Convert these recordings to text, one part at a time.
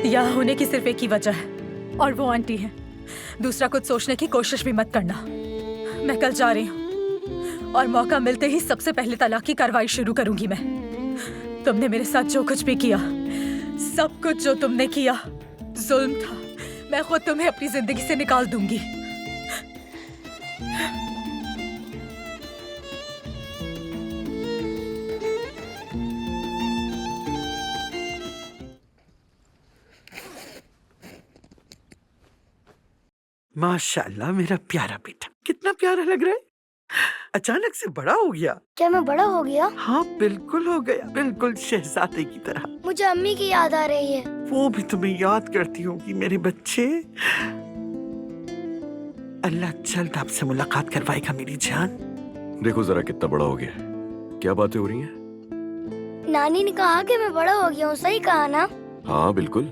यहाँ होने की सिर्फ एक ही वजह है और वो आंटी है। दूसरा कुछ सोचने की कोशिश भी मत करना। मैं कल जा रही हूँ और मौका मिलते ही सबसे पहले तलाक की कार्रवाई शुरू करूंगी मैं। तुमने मेरे साथ जो कुछ भी किया, सब कुछ जो तुमने किया जुल्म था। मैं खुद तुम्हें अपनी जिंदगी से निकाल दूंगी। माशाल्लाह मेरा प्यारा बेटा, कितना प्यारा लग रहा है। अचानक से बड़ा हो गया। क्या मैं बड़ा हो गया? हाँ बिल्कुल हो गया, बिल्कुल शहजादे की तरह। मुझे अम्मी की याद आ रही है। वो भी तुम्हें याद करती होगी मेरे बच्चे। अल्लाह जल्द आपसे मुलाकात करवाएगा मेरी जान। देखो जरा कितना बड़ा हो गया है। क्या बातें हो रही हैं? नानी ने कहा कि मैं बड़ा हो गया हूँ, सही कहा ना? हाँ बिल्कुल,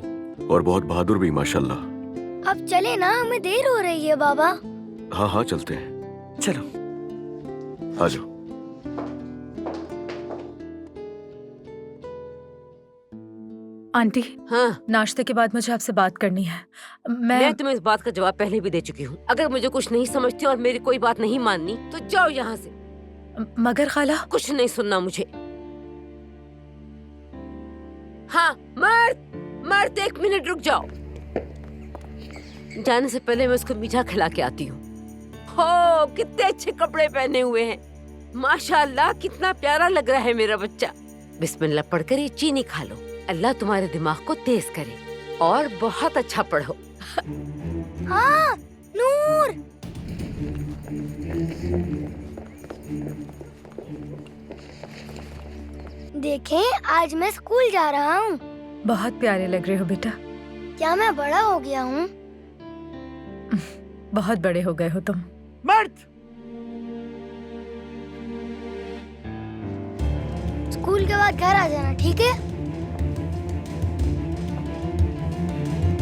और बहुत बहादुर भी माशाल्लाह। अब चले ना, हमें देर हो रही है बाबा। हाँ हाँ चलते हैं, चलो आ जाओ। आंटी, हाँ, नाश्ते के बाद मुझे आपसे बात करनी है। मैं तुम्हें इस बात का जवाब पहले भी दे चुकी हूँ। अगर मुझे कुछ नहीं समझती और मेरी कोई बात नहीं माननी तो जाओ यहाँ से। मगर खाला, कुछ नहीं सुनना मुझे। हाँ, मर्द 1 मिनट रुक जाओ। जाने से पहले मैं उसको मीठा खिला के आती हूँ। हो, कितने अच्छे कपड़े पहने हुए हैं। माशाल्लाह, कितना प्यारा लग रहा है मेरा बच्चा। बिस्मिल्लाह पढ़कर ये चीनी खा लो। अल्लाह तुम्हारे दिमाग को तेज करे और बहुत अच्छा पढ़ो। हाँ, नूर। देखें, आज मैं स्कूल जा रहा हूँ। बहुत प्यारे लग रहे हो बेटा। क्या मैं बड़ा हो गया हूँ? बहुत बड़े हो गए हो तुम। मर्द, स्कूल के बाद घर आ जाना, ठीक है?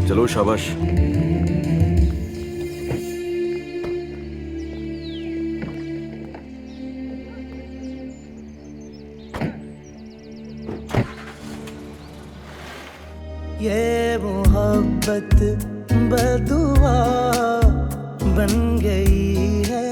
चलो शाबाश। ये मोहब्बत बदुआ बन गई है